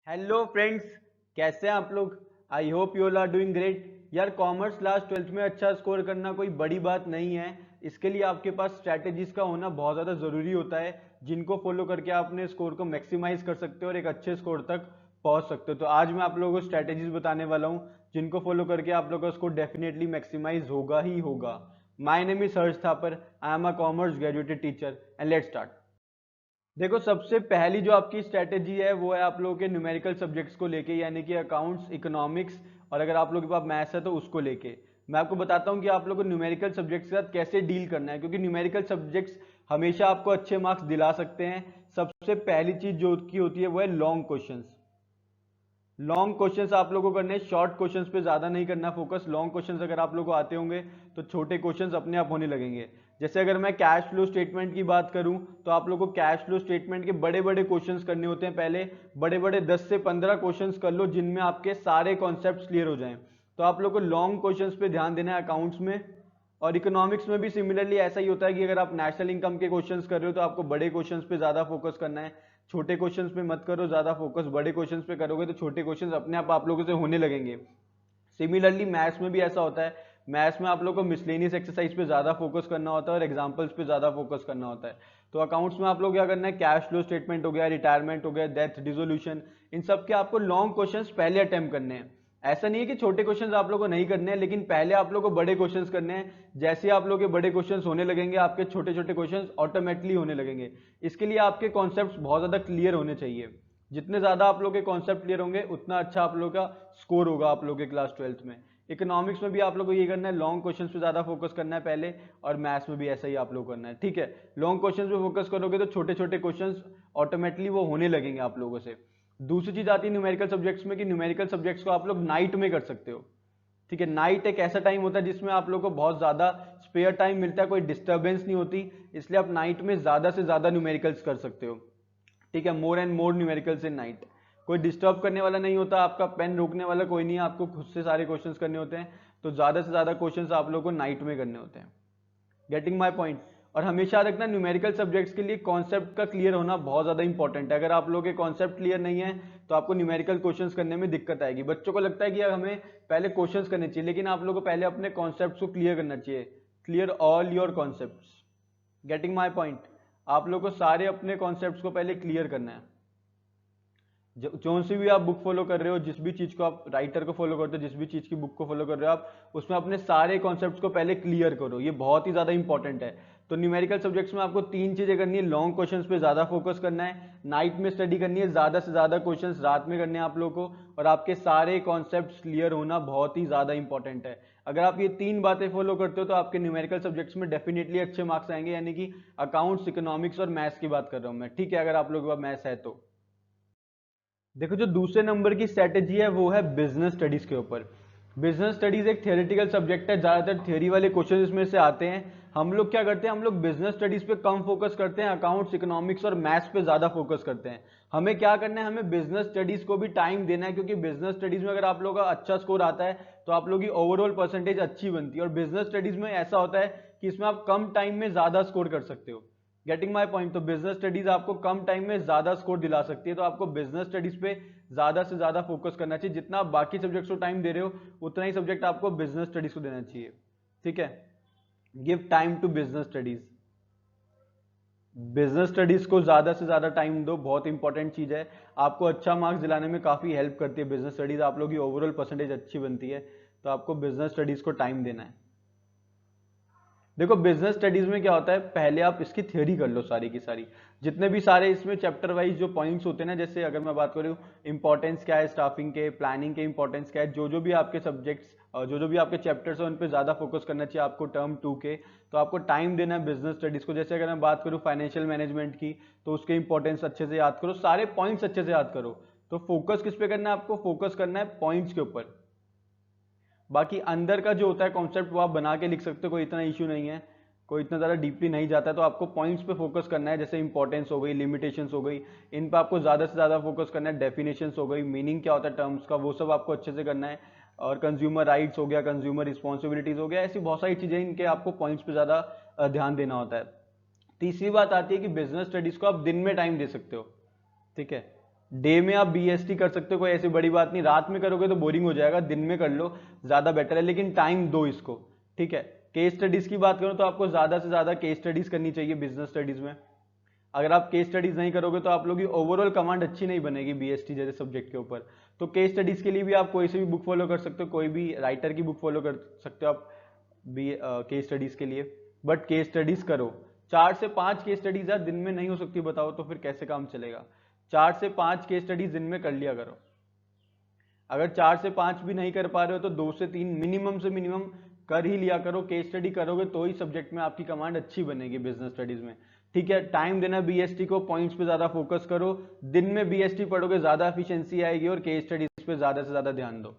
Hello friends, कैसे हैं आप लोग। I hope you all are doing great. यार कॉमर्स क्लास 12th में अच्छा स्कोर करना कोई बड़ी बात नहीं है। इसके लिए आपके पास स्ट्रैटेजीज का होना बहुत ज़्यादा ज़रूरी होता है, जिनको फॉलो करके आप अपने स्कोर को मैक्सिमाइज कर सकते हो और एक अच्छे स्कोर तक पहुंच सकते हो। तो आज मैं आप लोगों को स्ट्रैटेजीज बताने वाला हूँ, जिनको फॉलो करके आप लोगों का स्कोर डेफिनेटली मैक्सिमाइज होगा ही होगा। My name is Harsh Thapar, I am a commerce graduated teacher and let's start. देखो, सबसे पहली जो आपकी स्ट्रैटेजी है वो है आप लोगों के न्यूमेरिकल सब्जेक्ट्स को लेके, यानी कि अकाउंट्स, इकोनॉमिक्स और अगर आप लोगों के पास मैथ्स है तो उसको लेके। मैं आपको बताता हूँ कि आप लोगों को न्यूमेरिकल सब्जेक्ट्स के साथ कैसे डील करना है, क्योंकि न्यूमेरिकल सब्जेक्ट्स हमेशा आपको अच्छे मार्क्स दिला सकते हैं। सबसे पहली चीज जो की होती है वो है लॉन्ग क्वेश्चंस। लॉन्ग क्वेश्चंस आप लोगों को करने, शॉर्ट क्वेश्चंस पे ज्यादा नहीं करना फोकस। लॉन्ग क्वेश्चंस अगर आप लोगों को आते होंगे तो छोटे क्वेश्चंस अपने आप होने लगेंगे। जैसे अगर मैं कैश फ्लो स्टेटमेंट की बात करूं तो आप लोगों को कैश फ्लो स्टेटमेंट के बड़े बड़े क्वेश्चंस करने होते हैं। पहले बड़े बड़े 10 से 15 क्वेश्चंस कर लो, जिनमें आपके सारे कॉन्सेप्ट्स क्लियर हो जाएं। तो आप लोग को लॉन्ग क्वेश्चंस पे ध्यान देना है अकाउंट्स में। और इकोनॉमिक्स में भी सिमिलरली ऐसा ही होता है कि अगर आप नेशनल इनकम के क्वेश्चंस कर रहे हो तो आपको बड़े क्वेश्चंस पे ज्यादा फोकस करना है। छोटे क्वेश्चंस पे मत करो ज्यादा फोकस, बड़े क्वेश्चंस पे करोगे तो छोटे क्वेश्चंस अपने आप लोगों से होने लगेंगे। सिमिलरली मैथ्स में भी ऐसा होता है। मैथ्स में आप लोग को मिसलेनियस एक्सरसाइज पे ज्यादा फोकस करना होता है और एग्जांपल्स पे ज्यादा फोकस करना होता है। तो अकाउंट्स में आप लोग क्या करना है, कैश फ्लो स्टेटमेंट हो गया, रिटायरमेंट हो गया, डेथ डिसोल्यूशन, इन सब के आपको लॉन्ग क्वेश्चंस पहले अटेम्प्ट करने हैं। ऐसा नहीं है कि छोटे क्वेश्चंस आप लोग को नहीं करने हैं, लेकिन पहले आप लोग को बड़े क्वेश्चंस करने हैं। जैसे आप लोग के बड़े क्वेश्चंस होने लगेंगे, आपके छोटे छोटे क्वेश्चंस ऑटोमेटिकली होने लगेंगे। इसके लिए आपके कॉन्सेप्ट्स बहुत ज्यादा क्लियर होने चाहिए। जितने ज्यादा आप लोग के कॉन्सेप्ट क्लियर होंगे उतना अच्छा आप लोग का स्कोर होगा आप लोग के क्लास 12th में। इकोनॉमिक्स में भी आप लोग को ये करना है, लॉन्ग क्वेश्चंस पे ज्यादा फोकस करना है पहले। और मैथ्स में भी ऐसा ही आप लोग करना है, ठीक है। लॉन्ग क्वेश्चंस पे फोकस करोगे तो छोटे छोटे क्वेश्चंस ऑटोमेटिकली वो होने लगेंगे आप लोगों से। दूसरी चीज आती है न्यूमेरिकल सब्जेक्ट्स में, कि न्यूमेरिकल सब्जेक्ट्स को आप लोग नाइट में कर सकते हो। ठीक है, नाइट एक ऐसा टाइम होता है जिसमें आप लोग को बहुत ज्यादा स्पेयर टाइम मिलता है, कोई डिस्टर्बेंस नहीं होती। इसलिए आप नाइट में ज्यादा से ज्यादा न्यूमेरिकल्स कर सकते हो। ठीक है, more and more numericals in night. कोई डिस्टर्ब करने वाला नहीं होता, आपका पेन रोकने वाला कोई नहीं है, आपको खुद से सारे क्वेश्चंस करने होते हैं। तो ज्यादा से ज्यादा क्वेश्चंस आप लोगों को नाइट में करने होते हैं। Getting my point. और हमेशा रखना न्यूमेरिकल सब्जेक्ट्स के लिए कॉन्सेप्ट का क्लियर होना बहुत ज्यादा इंपॉर्टेंट है। अगर आप लोगों के कॉन्सेप्ट क्लियर नहीं है तो आपको न्यूमेरिकल क्वेश्चंस करने में दिक्कत आएगी। बच्चों को लगता है कि यार हमें पहले क्वेश्चंस करने चाहिए, लेकिन आप लोगों को पहले अपने कॉन्सेप्ट को क्लियर करना चाहिए। Clear all your concept. Getting my point. आप लोग को सारे अपने कॉन्सेप्ट को पहले क्लियर करना है। जो सी भी आप बुक फॉलो कर रहे हो, जिस भी चीज को आप राइटर को फॉलो करते हो, जिस भी चीज की बुक को फॉलो कर रहे हो आप, उसमें अपने सारे कॉन्सेप्ट्स को पहले क्लियर करो। ये बहुत ही ज्यादा इंपॉर्टेंट है। तो न्यूमेरिकल सब्जेक्ट्स में आपको तीन चीजें करनी है। लॉन्ग क्वेश्चंस पे ज्यादा फोकस करना है, नाइट में स्टडी करनी है, ज्यादा से ज्यादा क्वेश्चंस रात में करने हैं आप लोगों को, और आपके सारे कॉन्सेप्ट्स क्लियर होना बहुत ही ज्यादा इंपॉर्टेंट है। अगर आप ये तीन बातें फॉलो करते हो तो आपके न्यूमेरिकल सब्जेक्ट्स में डेफिनेटली अच्छे मार्क्स आएंगे, यानी कि अकाउंट्स, इकोनॉमिक्स और मैथ्स की बात कर रहा हूं मैं, ठीक है, अगर आप लोगों के पास मैथ्स है तो। देखो, जो दूसरे नंबर की स्ट्रेटेजी है वो है बिजनेस स्टडीज के ऊपर। बिजनेस स्टडीज एक थियोरेटिकल सब्जेक्ट है, ज्यादातर थियोरी वाले क्वेश्चन इसमें से आते हैं। हम लोग क्या करते हैं, हम लोग बिजनेस स्टडीज पे कम फोकस करते हैं, अकाउंट्स, इकोनॉमिक्स और मैथ्स पे ज्यादा फोकस करते हैं। हमें क्या करना है, हमें बिजनेस स्टडीज को भी टाइम देना है, क्योंकि बिजनेस स्टडीज में अगर आप लोगों का अच्छा स्कोर आता है तो आप लोगों की ओवरऑल परसेंटेज अच्छी बनती है। और बिजनेस स्टडीज में ऐसा होता है कि इसमें आप कम टाइम में ज्यादा स्कोर कर सकते हो। Getting my point. तो बिजनेस स्टडीज आपको कम टाइम में ज्यादा स्कोर दिला सकती है, तो आपको बिजनेस स्टडीज पे ज्यादा से ज्यादा फोकस करना चाहिए। जितना आप बाकी सब्जेक्ट्स को टाइम दे रहे हो उतना ही सब्जेक्ट आपको बिजनेस स्टडीज को देना चाहिए, ठीक है। Give time to business studies. Business studies को ज्यादा से ज्यादा टाइम दो, बहुत इंपॉर्टेंट चीज है। आपको अच्छा मार्क्स दिलाने में काफी हेल्प करती है बिजनेस स्टडीज, आप लोग की ओवरऑल परसेंटेज अच्छी बनती है। तो आपको बिजनेस स्टडीज को टाइम देना है। देखो, बिजनेस स्टडीज में क्या होता है, पहले आप इसकी थ्योरी कर लो सारी की सारी। जितने भी सारे इसमें चैप्टर वाइज जो पॉइंट्स होते हैं ना, जैसे अगर मैं बात करूँ इंपॉर्टेंस क्या है स्टाफिंग के, प्लानिंग के इंपॉर्टेंस क्या है, जो भी आपके सब्जेक्ट्स, जो भी आपके चैप्टर्स हैं उन पे ज्यादा फोकस करना चाहिए आपको टर्म 2 के। तो आपको टाइम देना है बिजनेस स्टडीज को। जैसे अगर मैं बात करूँ फाइनेंशियल मैनेजमेंट की, तो उसके इंपॉर्टेंस अच्छे से याद करो, सारे पॉइंट्स अच्छे से याद करो। तो फोकस किस पे करना है, आपको फोकस करना है पॉइंट्स के ऊपर। बाकी अंदर का जो होता है कॉन्सेप्ट वो आप बना के लिख सकते हो, कोई इतना इश्यू नहीं है। कोई इतना ज़्यादा डीपली नहीं जाता है। तो आपको पॉइंट्स पे फोकस करना है, जैसे इंपॉर्टेंस हो गई, लिमिटेशंस हो गई, इन पे आपको ज़्यादा से ज़्यादा फोकस करना है। डेफिनेशंस हो गई, मीनिंग क्या होता है टर्म्स का, वो सब आपको अच्छे से करना है। और कंज्यूमर राइट्स हो गया, कंज्यूमर रिस्पॉन्सिबिलिटीज हो गया, ऐसी बहुत सारी चीज़ें इनके आपको पॉइंट्स पे ज़्यादा ध्यान देना होता है। तीसरी बात आती है कि बिजनेस स्टडीज़ को आप दिन में टाइम दे सकते हो, ठीक है। डे में आप बीएसटी कर सकते हो, कोई ऐसी बड़ी बात नहीं। रात में करोगे तो बोरिंग हो जाएगा, दिन में कर लो ज्यादा बेटर है, लेकिन टाइम दो इसको, ठीक है। केस स्टडीज की बात करूं तो आपको ज्यादा से ज्यादा केस स्टडीज करनी चाहिए बिजनेस स्टडीज में। अगर आप केस स्टडीज नहीं करोगे तो आप लोगों की ओवरऑल कमांड अच्छी नहीं बनेगी बीएसटी जैसे सब्जेक्ट के ऊपर। तो केस स्टडीज के लिए भी आप कोई से भी बुक फॉलो कर सकते हो, कोई भी राइटर की बुक फॉलो कर सकते हो आप केस स्टडीज के लिए, बट केस स्टडीज करो। 4 से 5 केस स्टडीज यार दिन में नहीं हो सकती, बताओ तो फिर कैसे काम चलेगा। 4 से 5 केस स्टडीज दिन में कर लिया करो। अगर 4 से 5 भी नहीं कर पा रहे हो तो 2 से 3 मिनिमम से मिनिमम कर ही लिया करो। केस स्टडी करोगे तो ही सब्जेक्ट में आपकी कमांड अच्छी बनेगी बिजनेस स्टडीज में, ठीक है। टाइम देना बीएसटी को, पॉइंट्स पे ज्यादा फोकस करो। दिन में बीएसटी पढ़ोगे ज्यादा एफिशिएंसी आएगी, और केस स्टडीज पे ज्यादा से ज्यादा ध्यान दो।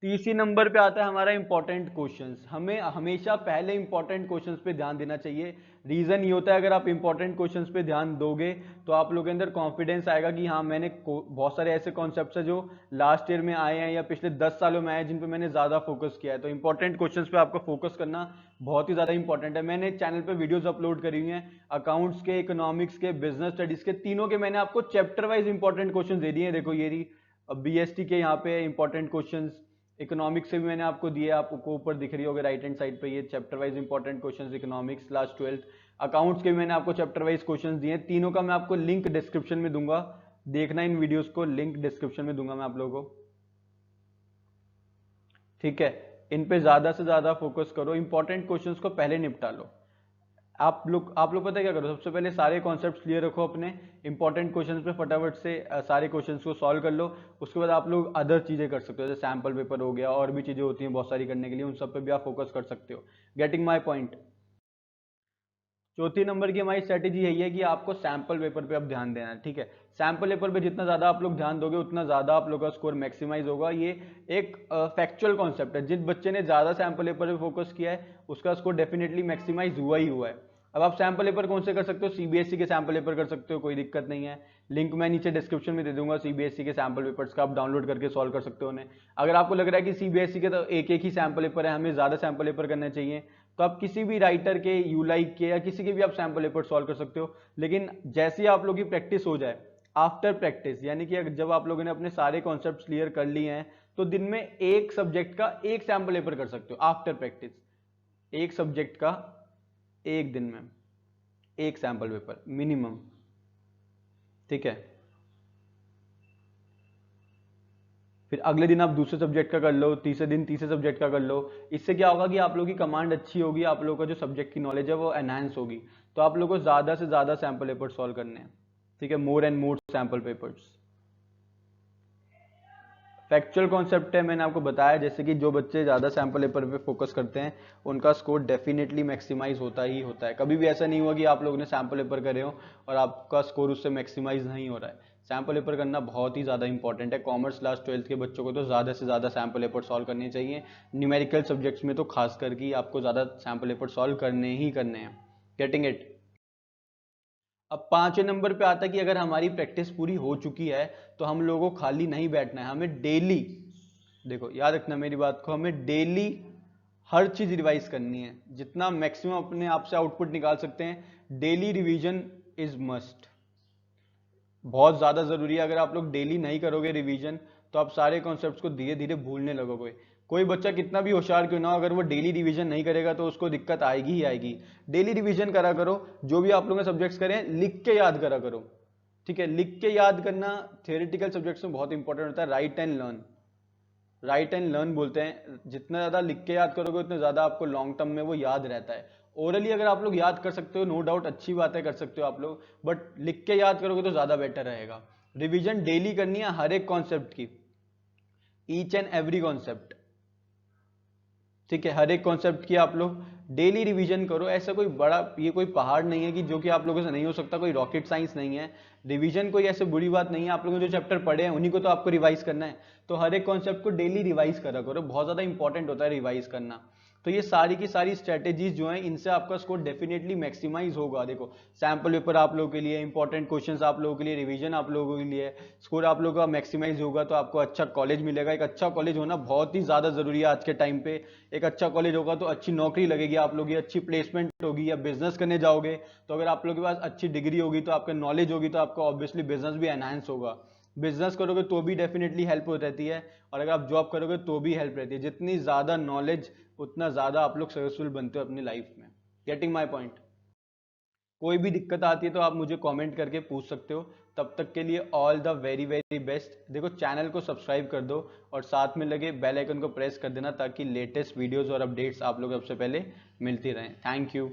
तीसरी नंबर पे आता है हमारा इंपॉर्टेंट क्वेश्चंस। हमें हमेशा पहले इंपॉर्टेंट क्वेश्चंस पे ध्यान देना चाहिए। रीजन ये होता है, अगर आप इंपॉर्टेंट क्वेश्चंस पे ध्यान दोगे तो आप लोगों के अंदर कॉन्फिडेंस आएगा कि हाँ मैंने बहुत सारे ऐसे कॉन्सेप्ट्स है जो लास्ट ईयर में आए हैं या पिछले 10 सालों में आए हैं जिन पे मैंने ज्यादा फोकस किया है। तो इंपॉर्टेंट क्वेश्चंस पे आपको फोकस करना बहुत ही ज्यादा इंपॉर्टेंट है। मैंने चैनल पे वीडियोज अपलोड करी हुई हैं अकाउंट्स के, इकोनॉमिक्स के, बिजनेस स्टडीज के, तीनों के मैंने आपको चैप्टर वाइज इंपॉर्टेंट क्वेश्चन दे दिए हैं। देखो ये रही बीएसटी के यहाँ पे इंपॉर्टेंट क्वेश्चन, इकोनॉमिक्स से भी मैंने आपको दिए, आपको ऊपर दिख रही होगी राइट हैंड साइड पे ये chapter wise important questions economics class 12। Accounts के भी मैंने आपको चैप्टर वाइज क्वेश्चंस दिए, तीनों का मैं आपको लिंक डिस्क्रिप्शन में दूंगा, देखना इन वीडियोस को, लिंक डिस्क्रिप्शन में दूंगा मैं आप लोगों को, ठीक है। इन पे ज्यादा से ज्यादा फोकस करो, इंपॉर्टेंट क्वेश्चंस को पहले निपटा लो। आप लोग पता है क्या करो, सबसे पहले सारे कॉन्सेप्ट्स क्लियर रखो अपने, इंपॉर्टेंट क्वेश्चंस पे फटाफट से सारे क्वेश्चंस को सॉल्व कर लो। उसके बाद आप लोग अदर चीजें कर सकते हो, जैसे सैम्पल पेपर हो गया, और भी चीजें होती हैं बहुत सारी करने के लिए, उन सब पे भी आप फोकस कर सकते हो। Getting my point. चौथी नंबर की हमारी स्ट्रेटेजी यही है कि आपको सैंपल पेपर पे अब ध्यान देना है, ठीक है। सैंपल पेपर पे जितना ज्यादा आप लोग ध्यान दोगे उतना ज्यादा आप लोग का स्कोर मैक्सिमाइज होगा। ये एक फैक्चुअल कॉन्सेप्ट है, जिस बच्चे ने ज्यादा सैंपल पेपर पे फोकस किया है उसका स्कोर डेफिनेटली मैक्सिमाइज हुआ ही हुआ है। अब आप सैंपल पेपर कौन से कर सकते हो, सीबीएसई के सैंपल पेपर कर सकते हो, कोई दिक्कत नहीं है। लिंक मैं नीचे डिस्क्रिप्शन में दे दूंगा सीबीएसई के सैंपल पेपर्स का, आप डाउनलोड करके सॉल्व कर सकते हो उन्हें। अगर आपको लग रहा है कि सीबीएसई के तो एक एक ही सैंपल पेपर है, हमें ज्यादा सैंपल पेपर करने चाहिए, तो आप किसी भी राइटर के, यूलाइक के, या किसी के भी आप सैंपल पेपर सॉल्व कर सकते हो। लेकिन जैसे ही आप लोगों की प्रैक्टिस हो जाए, आफ्टर प्रैक्टिस, यानी कि जब आप लोगों ने अपने सारे कॉन्सेप्ट क्लियर कर लिए हैं, तो दिन में एक सब्जेक्ट का एक सैंपल पेपर कर सकते हो आफ्टर प्रैक्टिस। एक सब्जेक्ट का एक दिन में एक सैंपल पेपर मिनिमम, ठीक है। फिर अगले दिन आप दूसरे सब्जेक्ट का कर लो, तीसरे दिन तीसरे सब्जेक्ट का कर लो। इससे क्या होगा कि आप लोगों की कमांड अच्छी होगी, आप लोगों का जो सब्जेक्ट की नॉलेज है वो एनहांस होगी। तो आप लोगों को ज्यादा से ज्यादा सैंपल पेपर सॉल्व करने हैं, ठीक है, more and more sample papers. Factual concept है, मैंने आपको बताया, जैसे कि जो बच्चे ज्यादा सैंपल पेपर पे फोकस करते हैं उनका स्कोर डेफिनेटली मैक्सिमाइज होता ही होता है। कभी भी ऐसा नहीं हुआ कि आप लोगों ने सैंपल पेपर करे हो और आपका स्कोर उससे मैक्सिमाइज नहीं हो रहा है। सैंपल पेपर करना बहुत ही ज्यादा इंपॉर्टेंट है। कॉमर्स क्लास 12th के बच्चों को तो ज्यादा से ज्यादा सैंपल पेपर सॉल्व करने चाहिए। न्यूमेरिकल सब्जेक्ट्स में तो खास करके आपको ज्यादा सैंपल पेपर सॉल्व करने ही करने हैं। Getting it. अब 5वें नंबर पे आता है कि अगर हमारी प्रैक्टिस पूरी हो चुकी है तो हम लोगों को खाली नहीं बैठना है, हमें डेली, देखो याद रखना मेरी बात को, हमें डेली हर चीज रिवाइज करनी है, जितना मैक्सिमम अपने आप से आउटपुट निकाल सकते हैं। डेली रिवीजन इज मस्ट, बहुत ज्यादा जरूरी है। अगर आप लोग डेली नहीं करोगे रिवीजन तो आप सारे कॉन्सेप्ट्स को धीरे धीरे भूलने लगोगे। कोई बच्चा कितना भी होशियार क्यों ना हो, अगर वो डेली रिवीजन नहीं करेगा तो उसको दिक्कत आएगी ही आएगी। डेली रिवीजन करा करो, जो भी आप लोगों ने सब्जेक्ट्स करें लिख के याद करा करो, ठीक है। लिख के याद करना थियोरेटिकल सब्जेक्ट्स में बहुत इंपॉर्टेंट होता है। Right and learn, right and learn बोलते हैं, जितना ज्यादा लिख के याद करोगे उतना ज्यादा आपको लॉन्ग टर्म में वो याद रहता है। ओरली अगर आप लोग याद कर सकते हो, नो डाउट अच्छी बात है, कर सकते हो आप लोग, बट लिख के याद करोगे तो ज्यादा बेटर रहेगा। रिवीजन डेली करनी है हर एक कॉन्सेप्ट की, ईच एंड एवरी कॉन्सेप्ट, ठीक है। हर एक कॉन्सेप्ट की आप लोग डेली रिवीजन करो। ऐसा कोई बड़ा, ये कोई पहाड़ नहीं है कि जो कि आप लोगों से नहीं हो सकता, कोई रॉकेट साइंस नहीं है। रिवीजन कोई ऐसे बुरी बात नहीं है, आप लोगों ने जो चैप्टर पढ़े हैं उन्हीं को तो आपको रिवाइज करना है। तो हर एक कॉन्सेप्ट को डेली रिवाइज करा करो, बहुत ज्यादा इंपॉर्टेंट होता है रिवाइज करना। तो ये सारी की सारी स्ट्रेटेजीज जो हैं इनसे आपका स्कोर डेफिनेटली मैक्सिमाइज होगा। देखो सैम्पल पेपर आप लोगों के लिए, इंपॉर्टेंट क्वेश्चंस आप लोगों के लिए, रिवीजन आप लोगों के लिए, स्कोर आप लोगों का मैक्सिमाइज होगा तो आपको अच्छा कॉलेज मिलेगा। एक अच्छा कॉलेज होना बहुत ही ज़्यादा ज़रूरी है आज के टाइम पे। एक अच्छा कॉलेज होगा तो अच्छी नौकरी लगेगी आप लोगों की, अच्छी प्लेसमेंट होगी, या बिजनेस करने जाओगे तो अगर आप लोगों के पास अच्छी डिग्री होगी तो आपका नॉलेज होगी तो आपका ऑब्वियसली बिजनेस भी एनहांस होगा। बिजनेस करोगे तो भी डेफिनेटली हेल्प हो रहती है, और अगर आप जॉब करोगे तो भी हेल्प रहती है। जितनी ज़्यादा नॉलेज उतना ज़्यादा आप लोग सक्सेसफुल बनते हो अपनी लाइफ में। Getting my point. कोई भी दिक्कत आती है तो आप मुझे कमेंट करके पूछ सकते हो। तब तक के लिए all the very very best. देखो चैनल को सब्सक्राइब कर दो और साथ में लगे बेल आइकन को प्रेस कर देना ताकि लेटेस्ट वीडियोस और अपडेट्स आप लोग सबसे पहले मिलती रहें। Thank you.